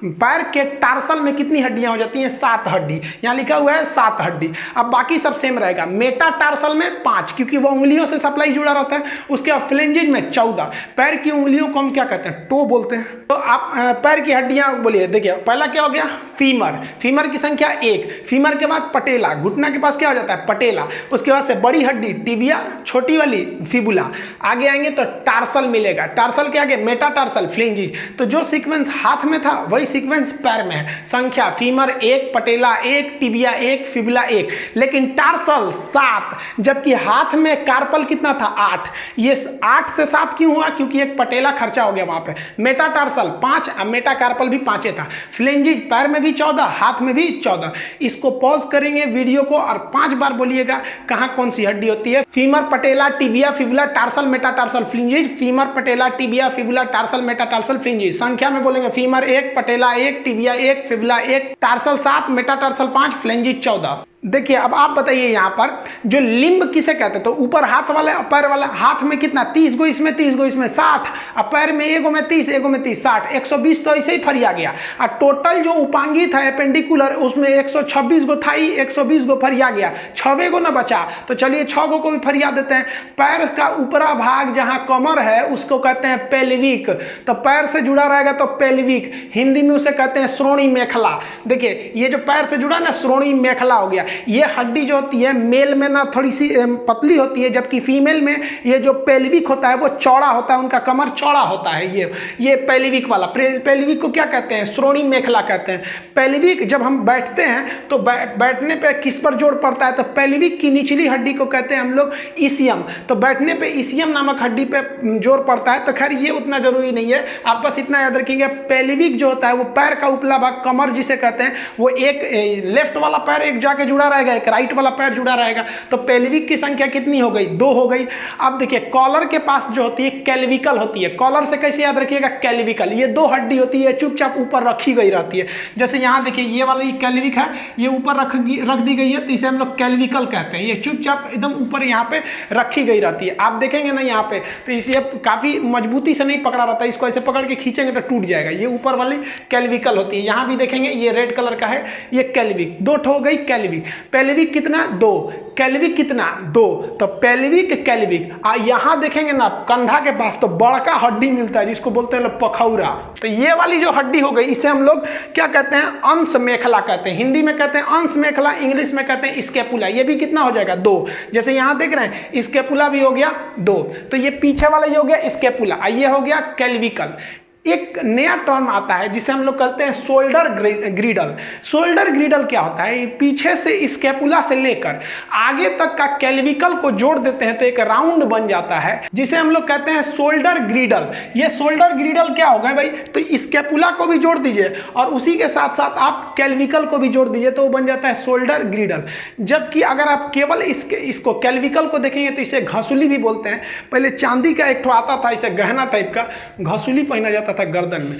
पैर के टार्सल में कितनी हड्डियां हो जाती हैं? 7 हड्डी। यहाँ लिखा हुआ है 7 हड्डी। अब बाकी सब सेम रहेगा। मेटा टार्सल में 5, क्योंकि वो उंगलियों से सप्लाई जुड़ा रहता है। उसके बाद फ्लेंजेज में 14। पैर की उंगलियों को हम क्या कहते हैं? टो बोलते हैं। तो आप पैर की हड्डियां बोलिए। देखिए पहला क्या हो गया? फीमर। फीमर की संख्या 1। फीमर के बाद पटेला, घुटना के पास क्या हो जाता है? पटेला। उसके बाद से बड़ी हड्डी टिबिया, छोटी वाली फिबुला। आगे आएंगे तो टार्सल मिलेगा। टार्सल के आगे मेटाटार्सल, फ्लेंजिज। तो जो सीक्वेंस हाथ में था वही सीक्वेंस पैर में है। संख्या फीमर 1, पटेला 1, टिबिया 1, फिबुला 1। लेकिन टार्सल 7, जबकि हाथ में कार्पल कितना था? 8। ये 8 से 7 क्यों हुआ? क्योंकि एक पटेला खर्चा हो गया वहां पे। मेटाटार्सल 5, मेटाकार्पल भी 5 था। फ्लेंजिज पैर में भी 14, हाथ में भी 14। इसको पॉज करेंगे वीडियो को और 5 बार बोलिएगा कहां कौन सी हड्डी होती है। Femur, patella, tibia, fibula, tarsal, metatarsal, phalanges. Femur, patella, tibia, fibula, tarsal, metatarsal, phalanges. संख्या में बोलेंगे femur 1, patella 1, tibia 1, fibula 1, tarsal 7, metatarsal 5, phalanges 14। देखिए अब आप बताइए यहाँ पर जो लिम्ब किसे कहते हैं? तो ऊपर हाथ वाले और पैर वाला। हाथ में कितना? 30 गो इसमें, 30 गो इसमें, 60। अब पैर में एगो में 30, एगो में 30, 60। 120 तो ऐसे ही फरिया गया। और टोटल जो उपांगी था एपेंडिकुलर, उसमें 126 गो था ही, 120 गो फरिया गया। 6 गो ना बचा। तो चलिए 6 गो को भी फरिया देते हैं। पैर का ऊपरा भाग जहाँ कमर है उसको कहते हैं पेल्विक। तो पैर से जुड़ा रहेगा तो पेल्विक। हिंदी में उसे कहते हैं श्रोणी मेखला। देखिए ये जो पैर से जुड़ा ना, श्रोणी मेखला हो गया। ये हड्डी जो होती है मेल में ना थोड़ी सी पतली होती है, जबकि फीमेल में ये जो पेल्विक होता है वो चौड़ा होता है। उनका कमर चौड़ा होता है। ये पेल्विक वाला। पेल्विक को क्या कहते हैं? श्रोणी मेखला कहते हैं। पेल्विक जब हम बैठते हैं तो बैठने पे किस पर जोर पड़ता है? तो पेल्विक की निचली हड्डी को कहते हैं हम लोग इसियम। तो बैठने पे इसियम नामक हड्डी पे जोर पड़ता है। तो खैर ये उतना जरूरी नहीं है, आप बस इतना याद रखिएगा। पेल्विक जो होता है वो पैर का उपला भाग, कमर जिसे कहते हैं, वो एक लेफ्ट वाला पैर एक जाके जुड़ा रहेगा, एक राइट वाला पैर जुड़ा रहेगा। तो पेल्विक की संख्या कितनी हो गई? 2 हो गई। अब देखिए कॉलर के पास जो होती है कैल्विकल होती है। कॉलर से कैसे याद रखिएगा? कैल्विकल। ये 2 हड्डी होती है, चुपचाप ऊपर रखी गई रहती है। जैसे यहाँ देखिए ये वाली कैल्विक है, ये ऊपर रख दी गई है, तो इसे हम लोग कैल्विकल कहते हैं। ये चुपचाप एकदम ऊपर यहाँ पे रखी गई रहती है। आप देखेंगे ना यहाँ पे, तो इसे काफी मजबूती से नहीं पकड़ा रहता है। इसको ऐसे पकड़ के खींचेंगे तो टूट जाएगा। ये ऊपर वाली कैल्विकल होती है। यहाँ भी देखेंगे ये रेड कलर का है, ये कैल्विक। 2 हो गई कैल्विक। पेल्विक कितना? 2। कैल्विक कितना? 2। तो पेल्विक, कैल्विक। यहां देखेंगे ना कंधा के पास तो बड़का हड्डी मिलता है जिसको बोलते हैं पखौरा। तो ये वाली जो हड्डी हो गई इसे हम लोग क्या कहते हैं? अंश मेखला कहते हैं। हिंदी में कहते हैं अंश मेखला, इंग्लिश में कहते हैं स्कैपुला। ये भी कितना हो जाएगा? 2। जैसे यहां देख रहे हैं स्कैपुला भी हो गया 2। तो ये पीछे वाला ये हो गया स्कैपुला, ये हो गया कैल्विकल। एक नया टर्म आता है जिसे हम लोग कहते हैं शोल्डर ग्रिडल। शोल्डर ग्रिडल क्या होता है? पीछे से स्कैपुला से लेकर आगे तक का कैल्विकल को जोड़ देते हैं तो एक राउंड बन जाता है, जिसे हम लोग कहते हैं शोल्डर ग्रिडल। ये शोल्डर ग्रिडल क्या होगा भाई? तो स्कैपुला को भी जोड़ दीजिए और उसी के साथ साथ आप कैल्विकल को भी जोड़ दीजिए तो वो बन जाता है शोल्डर ग्रिडल। जबकि अगर आप केवल इसको कैल्विकल को देखेंगे तो इसे घसुली भी बोलते हैं। पहले चांदी का एक ठो आता था, इसे गहना टाइप का, घसुली पहना जाता था गर्दन में।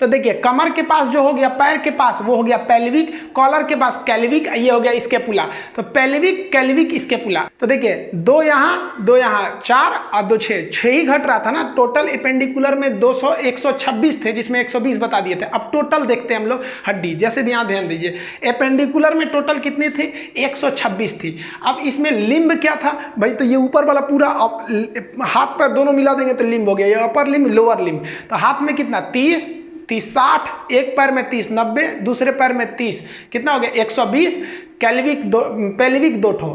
तो देखिए कमर के पास जो हो गया, पैर के पास वो हो गया पेल्विक, कॉलर के पास कैल्विक, ये हो गया स्कैपुला। तो पेल्विक, कैल्विक, स्कैपुला। तो देखिए 2 यहाँ 2 यहाँ 4 और 2 6 ही घट रहा था ना। टोटल एपेंडिकुलर में 126 थे जिसमें 120 बता दिए थे। अब टोटल देखते हैं हम लोग हड्डी। जैसे ध्यान दीजिए एपेंडिकुलर में टोटल कितनी थी? 126 थी। अब इसमें लिम्ब क्या था भाई? तो ये ऊपर वाला पूरा हाथ पैर दोनों मिला देंगे तो लिम्ब हो गया। ये अपर लिम्ब, लोअर लिम्ब। तो हाथ में कितना? 30, 60, एक पैर में 30, 90, दूसरे पैर में 30, कितना हो गया? 120। कैल्विक पेल्विक 2 ठो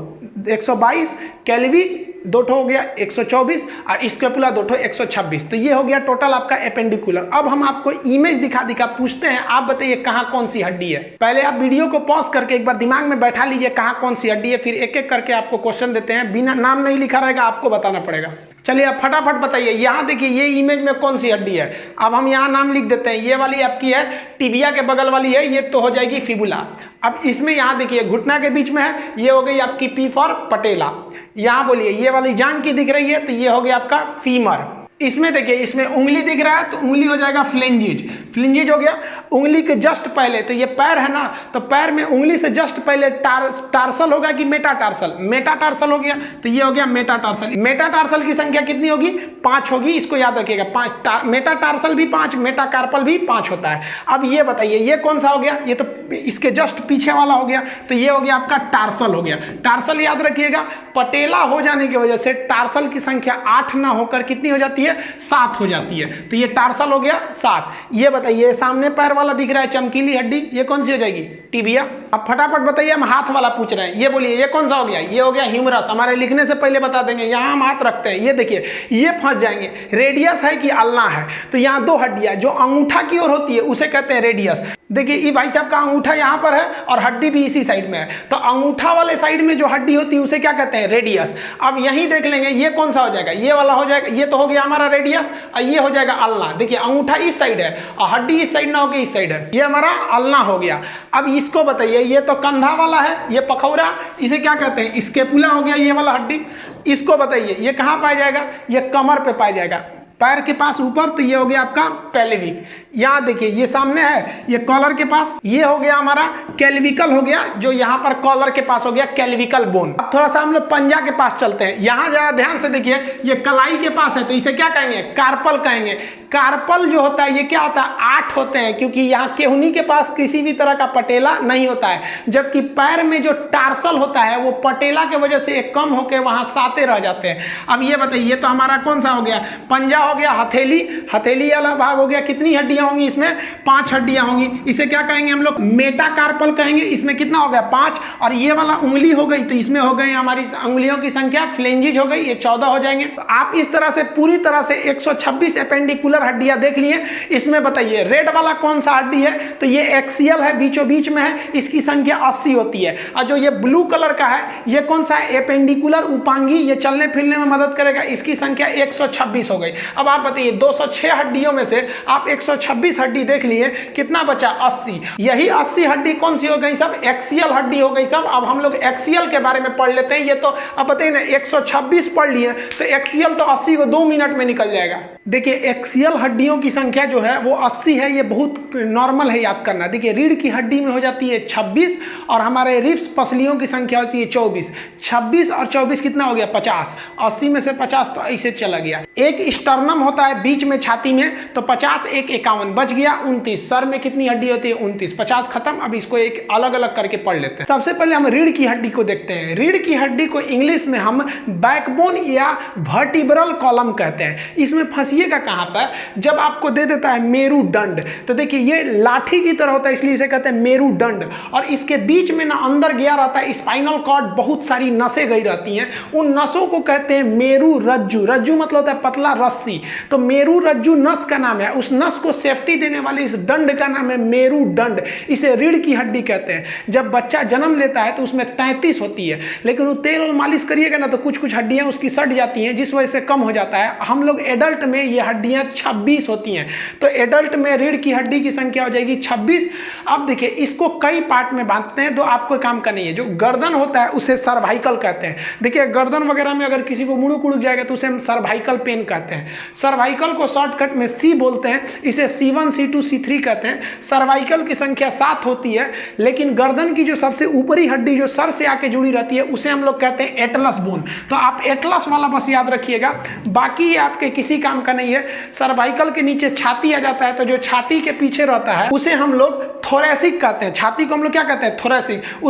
122, कैल्विक 2 ठो हो गया 124 और स्कैपुला 2 ठो 126। तो ये हो गया टोटल आपका एपेंडिकुलर। अब हम आपको इमेज दिखा पूछते हैं, आप बताइए कहाँ कौन सी हड्डी है। पहले आप वीडियो को पॉज करके एक बार दिमाग में बैठा लीजिए कहाँ कौन सी हड्डी है, फिर एक एक करके आपको क्वेश्चन देते हैं। बिना नाम नहीं लिखा रहेगा, आपको बताना पड़ेगा। चलिए आप फटाफट बताइए। यहाँ देखिए ये इमेज में कौन सी हड्डी है। अब हम यहाँ नाम लिख देते हैं। ये वाली आपकी है टिबिया के बगल वाली है, ये तो हो जाएगी फिबुला। अब इसमें यहाँ देखिए घुटना के बीच में है, ये हो गई आपकी पी फॉर पटेला। यहाँ बोलिए ये वाली जांग की दिख रही है तो ये हो गया आपका फीमर। इसमें देखिए इसमें उंगली दिख रहा है तो उंगली हो जाएगा फ्लेंजिज। फ्लिंजिज हो गया। उंगली के जस्ट पहले, तो ये पैर है ना, तो पैर में उंगली से जस्ट पहले टार्सल होगा कि मेटाटार्सल? मेटाटार्सल हो गया, तो ये हो गया मेटाटार्सल। मेटाटार्सल की संख्या कितनी होगी? 5 होगी, इसको याद रखिएगा। 5 मेटाटार्सल भी 5, मेटाकार्पल भी 5 होता है। अब ये बताइए ये कौन सा हो गया? ये तो इसके जस्ट पीछे वाला हो गया, तो ये हो गया आपका टार्सल हो गया। टार्सल याद रखिएगा, पटेला हो जाने की वजह से टार्सल की संख्या 8 ना होकर कितनी हो जाती है? 7 हो जाती है, तो ये टार्सल हो गया 7। ये बताइए सामने पैर वाला दिख रहा है चमकीली हड्डी, ये कौन सी हो जाएगी? टिबिया। अब फटाफट बताइए, हम हाथ वाला पूछ रहे हैं, ये बोलिए ये कौन सा हो गया? ये हो गया ह्यूमरस। हमारे लिखने से पहले बता देंगे, यहाँ हम हाथ रखते हैं, ये देखिए ये फंस जाएंगे। रेडियस है कि अल्ना है? तो यहाँ 2 हड्डियां, जो अंगूठा की ओर होती है उसे कहते हैं रेडियस। देखिए ये भाई साहब का अंगूठा यहाँ पर है और हड्डी भी इसी साइड में है, तो अंगूठा वाले साइड में जो हड्डी होती है उसे क्या कहते हैं? रेडियस। अब यहीं देख लेंगे ये कौन सा हो जाएगा? ये वाला हो जाएगा, ये तो हो गया हमारा रेडियस, और ये हो जाएगा अल्ना। देखिए अंगूठा इस साइड है और हड्डी इस साइड ना होकर इस साइड है, ये हमारा अल्ना हो गया। अब इसको बताइए, ये तो कंधा वाला है, ये पखौरा, इसे क्या कहते हैं? स्केपुला हो गया ये वाला हड्डी। इसको बताइए ये कहाँ पाया जाएगा? ये कमर पे पाया जाएगा, पैर के पास ऊपर, तो ये हो गया आपका पेल्विक। यहाँ देखिए ये सामने है, ये कॉलर के पास, ये हो गया हमारा कैल्विकल हो गया, जो यहाँ पर कॉलर के पास हो गया कैल्विकल बोन। अब थोड़ा सा हम लोग पंजा के पास चलते हैं, यहाँ जरा ध्यान से देखिए, ये कलाई के पास है, तो इसे क्या कहेंगे? कार्पल कहेंगे। कार्पल जो होता है ये क्या होता है? 8 होते हैं, क्योंकि यहाँ केहुनी के पास किसी भी तरह का पटेला नहीं होता है, जबकि पैर में जो टार्सल होता है वो पटेला की वजह से एक कम होकर वहां 7 रह जाते हैं। अब ये बताइए ये तो हमारा कौन सा हो गया? पंजा हो गया। हथेली, हथेली वाला भाग हो गया, कितनी हड्डियां होंगी इसमें? 5 हड्डियां होंगी, इसे क्या कहेंगे हम लोग? मेटाकार्पल कहेंगे। इसमें कितना हो गया? 5। और ये वाला उंगली हो गई, तो इसमें हो गई हमारी उंगलियों की संख्या, फ्लेंजिज हो गई, ये 14 हो जाएंगे। तो आप इस तरह से पूरी तरह से 126 एपेंडिकुलर हड्डियां देख लिए। इसमें बताइए रेड वाला कौन सा हड्डी है? तो ये एक्सियल है, बीचों बीच में है, इसकी संख्या 80 होती है। और जो ये ब्लू कलर का है ये कौन सा है? एपेंडिकुलर उपांगी, ये चलने फिरने में मदद करेगा, इसकी संख्या 126 हो गई। अब आप बताइए 206 हड्डियों में से आप 126 हड्डी देख लिए, कितना बचा? 80। यही 80 हड्डी कौन सी हो गई सब? एक्सियल हड्डी हो गई सब। अब हम लोग एक्सियल के बारे में पढ़ लेते हैं। ये तो अब बताइए ना 126 पढ़ लिए, तो एक्सियल तो 80 को 2 मिनट में निकल जाएगा। देखिए एक्सियल हड्डियों की संख्या जो है वो 80 है, ये बहुत नॉर्मल है याद करना। देखिए रीढ़ की हड्डी में हो जाती है 26 और हमारे रिब्स पसलियों की संख्या होती है 24। 26 और 24 कितना हो गया? 50। 80 में से 50 तो ऐसे चला गया। एक स्टर्नम होता है बीच में छाती में, तो 50 एक 51 बच गया 29। सर में कितनी हड्डी होती है? 29। 50 खत्म। अब इसको एक अलग अलग करके पढ़ लेते हैं। सबसे पहले हम रीढ़ की हड्डी को देखते हैं। रीढ़ की हड्डी को इंग्लिश में हम बैकबोन या वर्टिब्रल कॉलम कहते हैं। इसमें फंसिएगा कहां पर? जब आपको दे देता है मेरुदंड, तो देखिए ये लाठी की तरह होता है, इसलिए इसे कहते हैं मेरुदंड। और इसके बीच में ना अंदर गया रहता है स्पाइनल कॉर्ड, बहुत सारी नसें गई रहती हैं, उन नसों को कहते हैं मेरु रज्जु। रज्जु मतलब होता है पतला रस्सी, तो मेरु रज्जु नस का नाम है। उस नस को सेफ्टी देने वाले इस दंड का नाम है मेरुदंड। इसे रीढ़ की हड्डी कहते हैं। जब बच्चा जन्म लेता है तो उसमें 33 होती है, लेकिन वो तेल और मालिश करिएगा ना तो कुछ कुछ हड्डियां उसकी सट जाती हैं, जिस वजह से कम हो जाता है। हम लोग एडल्ट में ये हड्डियां 26 होती हैं, तो एडल्ट में रीढ़ की हड्डी की संख्या हो जाएगी 26। अब देखिए इसको कई पार्ट में बांटते हैं, तो आपको काम का नहीं है। जो गर्दन होता है उसे सर्वाइकल कहते हैं। देखिए गर्दन वगैरह में अगर किसी को मुड़ुक उड़ुक जाएगा तो उसे हम सर्वाइकल पेन कहते हैं। सर्वाइकल को शॉर्टकट में सी बोलते हैं, इसे C1 C2 C3 कहते हैं। सर्वाइकल की संख्या 7 होती है, लेकिन गर्दन की जो सबसे ऊपरी हड्डी जो सर से आके जुड़ी रहती है उसे हम लोग कहते हैं एटलस बोन। तो आप एटलस वाला बस याद रखिएगा, बाकी ये आपके किसी काम का नहीं है। सर्वाइकल के नीचे छाती आ जाता है, तो जो छाती के पीछे रहता है उसे हम लोग थोरेसिक कहते हैं। छाती को हम लोग क्या कहते हैं? थोरेसिक।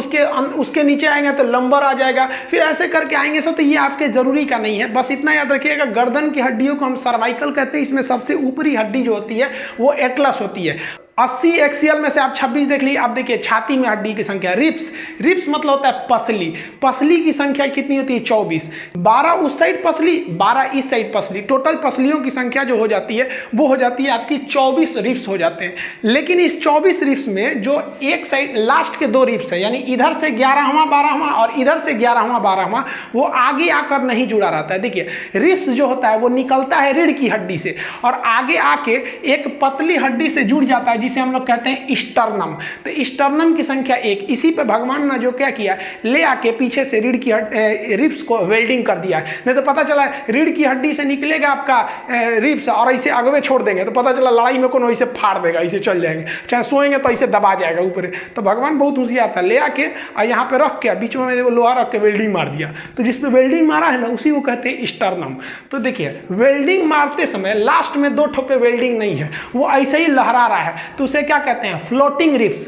उसके नीचे आएंगे तो लंबर आ जाएगा, फिर ऐसे करके आएंगे सब, तो ये आपके जरूरी का नहीं है। बस इतना याद रखिएगा, गर्दन की हड्डियों को हम सर्वाइकल कहते हैं। इसमें सबसे ऊपरी हड्डी जो होती है वो एटलस होती है। 80 एक्सियल में से आप 26 देख लीजिए। आप देखिए छाती में हड्डी की संख्या, रिब्स, रिब्स मतलब होता है पसली। पसली की संख्या कितनी होती है? 24। 12 उस साइड पसली, 12 इस साइड पसली। टोटल पसलियों की संख्या जो हो जाती है वो हो जाती है आपकी 24 रिब्स हो जाते हैं। लेकिन इस 24 रिब्स में जो एक साइड लास्ट के 2 रिब्स है, यानी इधर से 11वां 12वां और इधर से 11वां 12वां, वो आगे आकर नहीं जुड़ा रहता है। देखिए रिब्स जो होता है वो निकलता है रीढ़ की हड्डी से और आगे आके एक पतली हड्डी से जुड़ जाता है, जिसे हम लोग कहते हैं स्टर्नम। तो स्टर्नम की संख्या 1, इसी पे भगवान ने जो क्या किया, ले आके पीछे से रीढ़ की रिब्स को वेल्डिंग कर दिया। नहीं तो पता चला रीढ़ की हड्डी से निकलेगा आपका रिब्स और ऐसे आगे छोड़ देंगे तो पता चला लड़ाई में कौन ऐसे फाड़ देगा, ऐसे चल जाएंगे, चाहे सोएंगे तो ऐसे दबा जाएगा ऊपर। तो भगवान बहुत होशियार था, ले आके और यहाँ पे रख के बीच में लोहा रख के वेल्डिंग मार दिया। तो जिस पे वेल्डिंग मारा है ना उसी को कहते हैं स्टर्नम। तो देखिए वेल्डिंग मारते समय लास्ट में 2 ठो पे वेल्डिंग नहीं है, वो ऐसे ही लहरा रहा है, तो उसे क्या कहते हैं, फ्लोटिंग रिब्स।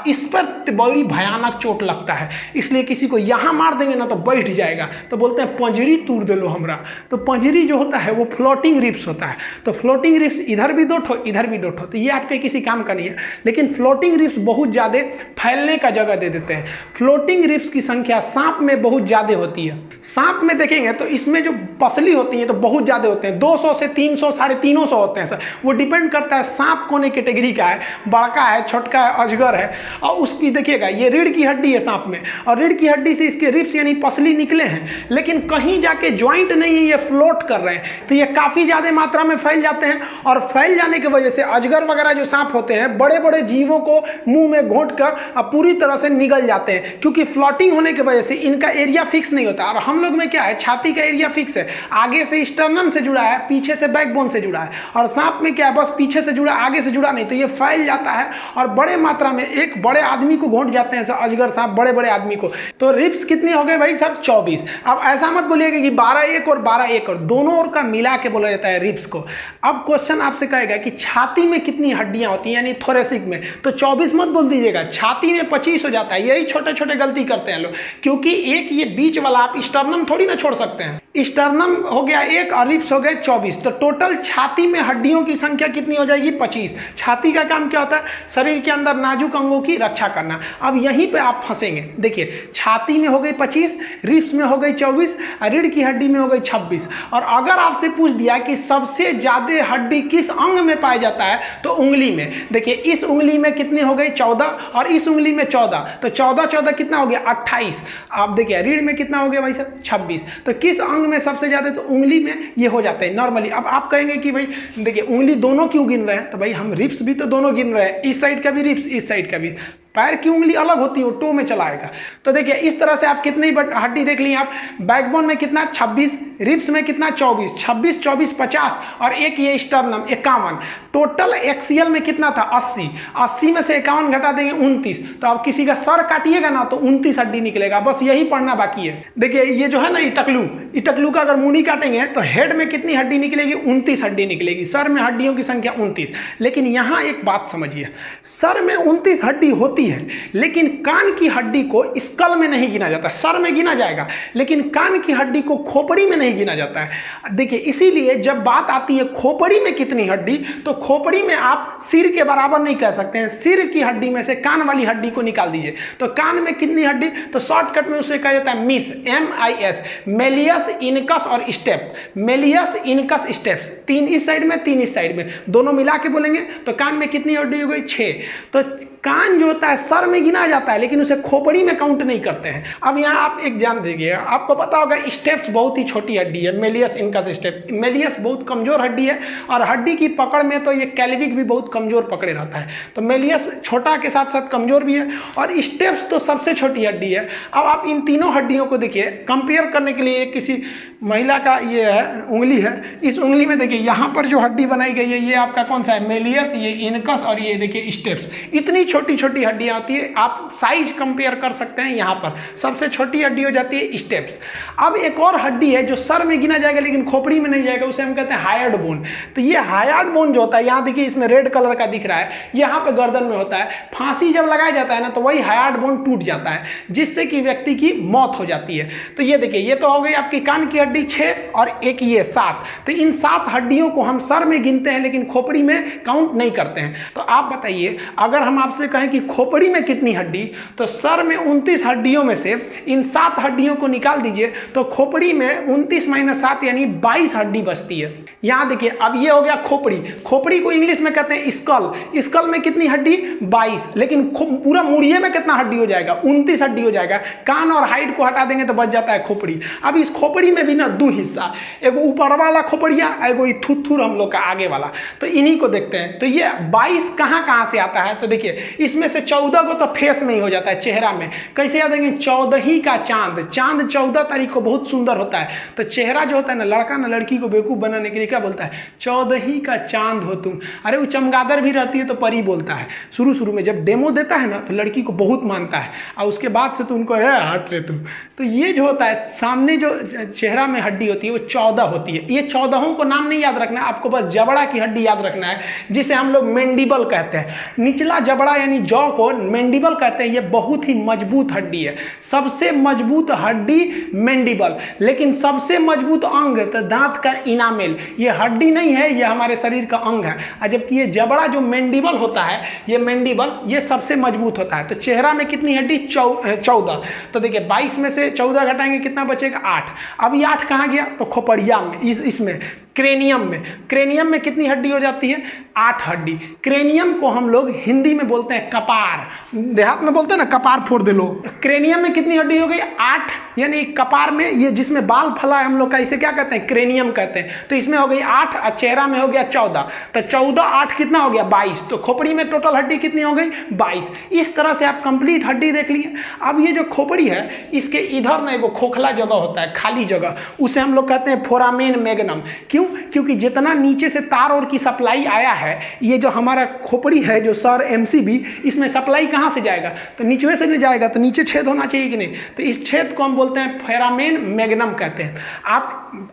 इस पर बड़ी भयानक चोट लगता है, इसलिए किसी को यहाँ मार देंगे ना तो बैठ जाएगा, तो बोलते हैं पंजरी तोड़ दे लो हमरा। तो पंजरी जो होता है वो फ्लोटिंग रिब्स होता है। तो फ्लोटिंग रिब्स इधर भी 2 ठो इधर भी 2 ठो, तो ये आपके किसी काम का नहीं है। लेकिन फ्लोटिंग रिब्स बहुत ज़्यादा फैलने का जगह दे देते हैं। फ्लोटिंग रिब्स की संख्या सांप में बहुत ज़्यादा होती है। सांप में देखेंगे तो इसमें जो पसली होती है तो बहुत ज़्यादा होते हैं, 200 से 300 350 होते हैं सर। वो डिपेंड करता है सांप कौन कैटेगरी का है, बड़का है, छोटका है, अजगर है। और उसकी देखिएगा ये रीढ़ की हड्डी है सांप में, और रीढ़ की हड्डी से इसके रिब्स यानी पसली निकले हैं, लेकिन कहीं जाके ज्वाइंट नहीं है, ये फ्लोट कर रहे हैं। तो ये काफ़ी ज़्यादा मात्रा में फैल जाते हैं, और फैल जाने की वजह से अजगर वगैरह जो सांप होते हैं बड़े बड़े जीवों को मुंह में घोंट कर पूरी तरह से निगल जाते हैं, क्योंकि फ्लोटिंग होने की वजह से इनका एरिया फिक्स नहीं होता। और हम लोग में क्या है, छाती का एरिया फिक्स है, आगे से स्टर्नम से जुड़ा है, पीछे से बैकबोन से जुड़ा है। और सांप में क्या है, बस पीछे से जुड़ा, आगे से जुड़ा नहीं, तो ये फैल जाता है और बड़े मात्रा में एक बड़े आदमी को घोंट जाते हैं अजगर सांप, बड़े बड़े आदमी को। तो रिब्स कितनी हो गए भाई साहब, 24। अब ऐसा मत बोलिएगा कि 12 एक और 12 एक और, दोनों ओर का मिला के बोला जाता है रिब्स को। अब क्वेश्चन आपसे कहेगा कि छाती में कितनी हड्डियां होती हैं, यानी थोरेसिक में, तो 24 मत बोल दीजिएगा, छाती में 25 हो जाता है। यही छोटे छोटे गलती करते हैं लोग, क्योंकि एक ये बीच वाला आप स्टर्नम थोड़ी ना छोड़ सकते हैं। स्टर्नम हो गया 1 और रिब्स हो गए 24, तो टोटल छाती में हड्डियों की संख्या कितनी हो जाएगी, 25। छाती का काम क्या होता है, शरीर के अंदर नाजुक अंगों की रक्षा करना। अब यहीं पे आप फंसेंगे। देखिए छाती में हो गई 25, रिब्स में हो गई 24, रीढ़ की हड्डी में हो गई 26। और अगर आपसे पूछ दिया कि सबसे ज्यादा हड्डी किस अंग में पाया जाता है, तो उंगली में। देखिए इस उंगली में कितनी हो गई 14, और इस उंगली में 14, तो 14 14 कितना हो गया 28। आप देखिए रीढ़ में कितना हो गया भाई साहब 26। तो किस अंग में सबसे ज्यादा, तो उंगली में ये हो जाता है नॉर्मली। अब आप कहेंगे कि भाई देखिए उंगली दोनों क्यों गिन रहे हैं, तो भाई हम रिब्स भी तो दोनों गिन रहे हैं, इस साइड का भी रिब्स, इस साइड का भी। पैर की उंगली अलग होती है, वो टो में चला आएगा। तो देखिए इस तरह से आप कितनी हड्डी देख ली आप, बैकबोन में कितना 26, रिब्स में कितना 24, 26 24 50, और एक ये स्टर्नम 51। टोटल एक्सियल में कितना था 80, 80 में से 51 घटा देंगे 29। तो अब किसी का सर काटिएगा ना तो 29 हड्डी निकलेगा, बस यही पढ़ना बाकी है। देखिए ये जो है ना इटकलू का अगर मुंडी काटेंगे तो हेड में कितनी हड्डी निकलेगी, 29 हड्डी निकलेगी। सर में हड्डियों की संख्या 29। लेकिन यहाँ एक बात समझिए, सर में 29 हड्डी होती है, लेकिन कान की हड्डी को स्कल में नहीं गिना जाता। सर में गिना जाएगा, लेकिन कान की हड्डी को खोपड़ी में नहीं गिना जाता है। देखिए इसीलिए जब बात आती है खोपड़ी में कितनी हड्डी, तो खोपड़ी में आप सिर के बराबर नहीं कह सकते हैं। सिर की हड्डी में से कान वाली हड्डी को निकाल दीजिए, तो कान में कितनी हड्डी, तो शॉर्टकट में उसे कहा जाता है मिस, MIS, मेलियस, इनकस और स्टेप। मेलियस, इनकस, स्टेप्स, 3 इस साइड में 3 इस साइड में, दोनों मिला के बोलेंगे तो कान में कितनी हड्डी हो गई 6। तो कान जो होता है सर में गिना जाता है, लेकिन उसे खोपड़ी में काउंट नहीं करते हैं। अब यहाँ आप एक ध्यान दीजिएगा, आपको पता होगा स्टेप्स बहुत ही छोटी हड्डी है, मेलियस, इनकस, स्टेप। मेलियस बहुत कमजोर हड्डी है, और हड्डी की पकड़ में तो ये कैल्विक भी बहुत कमजोर पकड़े रहता है। तो मेलियस छोटा के साथ साथ कमजोर भी है, और स्टेप्स तो सबसे छोटी हड्डी है। अब आप इन तीनों हड्डियों को देखिए, कंपेयर करने के लिए किसी महिला का ये है उंगली है, इस उंगली में देखिए यहाँ पर जो हड्डी बनाई गई है ये आपका कौन सा है, मेलियस, ये इनकस, और ये देखिए स्टेप्स। इतनी छोटी छोटी हड्डियां होती है, आप साइज कंपेयर कर सकते हैं। यहाँ पर सबसे छोटी हड्डी हो जाती है स्टेप्स। अब एक और हड्डी है जो सर में गिना जाएगा लेकिन खोपड़ी में नहीं जाएगा, उसे हम कहते हैं हायर्ड बोन। तो ये हायर्ड बोन जो होता है, यहाँ देखिए इसमें रेड कलर का दिख रहा है, यहाँ पे गर्दन में होता है। फांसी जब लगाया जाता है ना तो वही हायर्ड बोन टूट जाता है, जिससे कि व्यक्ति की मौत हो जाती है। तो ये देखिए ये तो हो गई आपकी कान की हड्डी 6, और एक ये 7। तो इन 7 हड्डियों को हम सर में गिनते हैं लेकिन खोपड़ी में काउंट नहीं करते हैं। तो आप बताइए, अगर हम आपसे कहें कि खोपड़ी में कितनी हड्डी, तो सर में 29 हड्डियों में से इन 7 हड्डियों को निकाल दीजिए, तो खोपड़ी में 29 - 7 यानी 22 हड्डी बचती है। यहाँ देखिए, अब ये हो गया खोपड़ी। खोपड़ी को इंग्लिश में कहते हैं स्कल। स्कल में कितनी हड्डी? 22। लेकिन पूरा मुड़िए में कितना हड्डी हो जाएगा? 29 हड्डी हो जाएगा। कान और हाइट को हटा देंगे तो बच जाता है खोपड़ी। अब इस खोपड़ी में भी ना दो हिस्सा, एगो ऊपर वाला खोपड़िया, एगो थुथुर हम लोग का आगे वाला। तो इन्हीं को देखते हैं। तो ये 22 कहाँ से आता है? तो देखिए, इसमें से 14 को तो फेस में ही हो जाता है, चेहरा में। कैसे याद रखेंगे? 14 का चांद। चांद 14 तारीख को बहुत सुंदर होता है। तो चेहरा जो होता है ना, लड़का ना लड़की को बेवकूफ बनाने के लिए क्या बोलता है? 14 का चांद हो तुम। अरे वो चमगादड़ भी रहती है तो परी बोलता है। शुरू में जब डेमो देता है ना तो लड़की को बहुत मानता है, और उसके बाद से तो उनको है हट रे तुम। तो ये जो होता है, सामने जो चेहरा में हड्डी होती है वो 14 होती है। ये 14 को नाम नहीं याद रखना है आपको, बस जबड़ा की हड्डी याद रखना है, जिसे हम लोग मैंडिबल कहते हैं। निचला जबड़ा यानी जॉ को मैंडिबल कहते हैं। ये बहुत ही मजबूत हड्डी है, सबसे मजबूत हड्डी मैंडिबल। लेकिन सबसे मजबूत अंग तो दांत का इनामेल। ये हड्डी नहीं है, ये हमारे शरीर का अंग है। और जबकि ये जबड़ा जो मैंडिबल होता है, ये मैंडिबल ये सबसे मजबूत होता है। तो चेहरा में कितनी हड्डी? 14। तो देखिए 22 में से 14 घटाएंगे, कितना बचेगा? 8। अब ये 8 कहाँ गया? तो खोपड़िया में, इसमें क्रेनियम में। क्रेनियम में कितनी हड्डी हो जाती है? 8 हड्डी। क्रेनियम को हम लोग हिंदी में बोलते हैं कपार। देहात में बोलते हैं ना कपार फोड़ दे लो। क्रेनियम में कितनी हड्डी हो गई? 8। यानी कपार में ये जिसमें बाल फला है हम लोग का, इसे क्या कहते हैं? क्रेनियम कहते हैं। तो इसमें हो गई 8 और चेहरा में हो गया 14। तो 14 8 कितना हो गया? 22। तो खोपड़ी में टोटल हड्डी कितनी हो गई? 22। इस तरह से आप कंप्लीट हड्डी देख लिए। अब ये जो खोपड़ी है, इसके इधर ना एगो खोखला जगह होता है, खाली जगह, उसे हम लोग कहते हैं फोरामेन मैग्नम। क्योंकि जितना नीचे से तार और की सप्लाई आया है, ये जो हमारा खोपड़ी है, जो सर एमसीबी, इसमें सप्लाई कहाँ से जाएगा? तो नीचे से नहीं जाएगा, तो नीचे छेद होना चाहिए कि नहीं? तो इस छेद को हम बोलते हैं फोरामेन मैग्नम कहते हैं।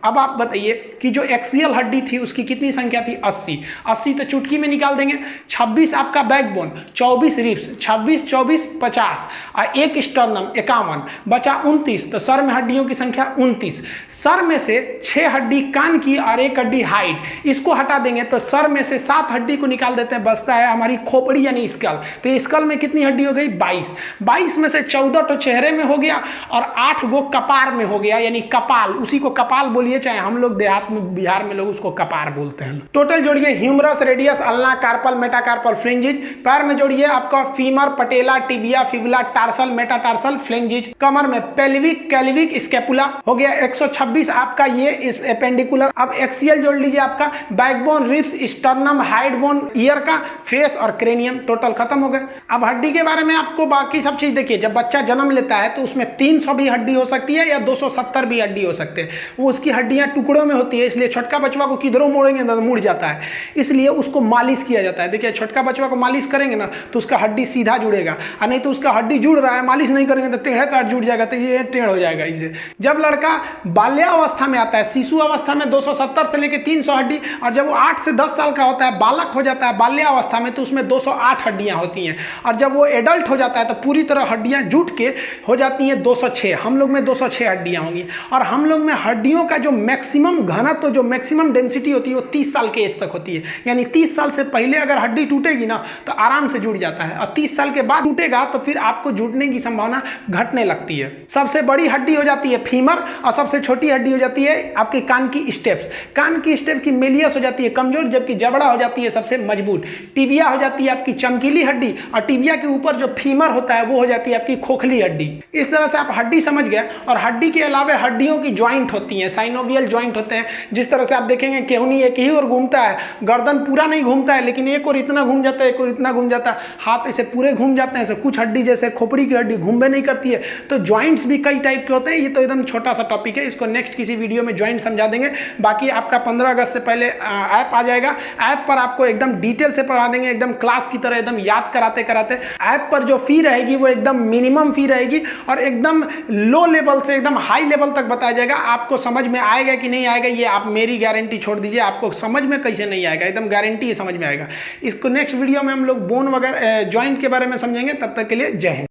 अब आप बताइए कि जो एक्सियल हड्डी थी उसकी कितनी संख्या थी? 80। 80 तो चुटकी में निकाल देंगे। 26 आपका बैकबोन, 24 रिब्स, 26 24 50, और 1 स्टर्नम 51, बचा 29। तो सर में हड्डियों की संख्या 29। सर में से 6 हड्डी कान की और 1 हड्डी हाइट, इसको हटा देंगे तो सर में से 7 हड्डी को निकाल देते हैं, बचता है हमारी खोपड़ी यानी स्कल। तो स्कल में कितनी हड्डी हो गई? 22। 22 में से 14 तो चेहरे में हो गया और 8 गो कपार में हो गया, यानी कपाल। उसी को कपाल बोलिए, चाहे हम लोग देहात में, बिहार में लोग उसको कपार बोलते हैं। टोटल जोड़िए, humerus, radius, ulna, carpal, metacarpal, phalanges. पैर में जोड़िए आपका femur, patella, tibia, fibula, tarsal, metatarsal, phalanges. कमर में पेल्विक, कैल्विक, स्कैपुला हो गया। 126 आपका ये एपेंडिकुलर। अब एक्सियल जोड़ लीजिए आपका backbone, ribs, sternum, hide bone, year का, फेस और क्रेनियम। टोटल खत्म हो गए। अब हड्डी के बारे में आपको बाकी सब चीज देखिए। जब बच्चा जन्म लेता है तो उसमें 300 भी हड्डी हो सकती है या 270 भी हड्डी हो सकते हैं। वो उसकी हड्डियां टुकड़ों में होती है, इसलिए छोटका बचवा को किधरों मोड़ेंगे तो मुड़ जाता है, इसलिए उसको मालिश किया जाता है। देखिए, छोटका बचवा को मालिश करेंगे ना तो उसका हड्डी सीधा जुड़ेगा, और नहीं तो उसका हड्डी जुड़ रहा है, मालिश नहीं करेंगे तो टेढ़े तार जुड़ जाएगा, तो ये टेढ़ हो जाएगा इसे। जब लड़का बाल्यावस्था में आता है, शिशु अवस्था में 270 से लेकर 300 हड्डी, और जब वो 8 से 10 साल का होता है, बालक हो जाता है बाल्यावस्था में, तो उसमें 208 हड्डियां होती हैं। और जब वो एडल्ट हो जाता है तो पूरी तरह हड्डियां जुट के हो जाती हैं 206। हम लोग में 206 हड्डियां होंगी। और हम लोग में हड्डियों का जो मैक्सिमम घनत्व, जो मैक्सिमम डेंसिटी होती है, वो 30 साल के एज तक होती है। यानी 30 साल से पहले अगर हड्डी टूटेगी ना तो आराम से जुड़ जाता है, और 30 साल के बाद टूटेगा तो फिर आपको जुड़ने की संभावना घटने लगती है। सबसे बड़ी हड्डी हो जाती है फीमर, और सबसे छोटी हड्डी हो जाती है आपके कान की स्टेप्स। कान की स्टेप की मेलियस हो जाती है कमजोर, जबकि जबड़ा हो जाती है सबसे मजबूत। टिबिया हो जाती है आपकी चमकीली हड्डी, और टिबिया के ऊपर जो फीमर होता है वो हो जाती है आपकी खोखली हड्डी। इस तरह से आप हड्डी समझ गए। और हड्डी के अलावा हड्डियों की ज्वाइंट होती हैं, साइनोवियल ज्वाइंट होते हैं। जिस तरह से आप देखेंगे केहूनी एक ही ओर घूमता है, गर्दन पूरा नहीं घूमता है, लेकिन एक और इतना घूम जाता है, एक और इतना घूम जाता है, हाथ ऐसे पूरे घूम जाते हैं। कुछ हड्डी जैसे खोपड़ी की हड्डी घूमबे नहीं करती है। तो ज्वाइंट्स भी कई टाइप के होते हैं। ये तो एकदम छोटा सा टॉपिक है, इसको नेक्स्ट किसी वीडियो में ज्वाइंट समझा देंगे। बाकी आपका 15 अगस्त से पहले ऐप आ जाएगा। ऐप पर आपको एकदम डिटेल से पढ़ा देंगे, एकदम क्लास की तरह, एकदम याद कराते कराते। ऐप पर जो फी रहेगी वो एकदम मिनिमम फी रहेगी, और एकदम लो लेवल से एकदम हाई लेवल तक बताया जाएगा। आपको समझ में आएगा कि नहीं आएगा, ये आप मेरी गारंटी छोड़ दीजिए। आपको समझ में कैसे नहीं आएगा, एकदम गारंटी है समझ में आएगा। इसको नेक्स्ट वीडियो में हम लोग बोन वगैरह ज्वाइंट के बारे में समझेंगे। तब तक के लिए जय हिंद।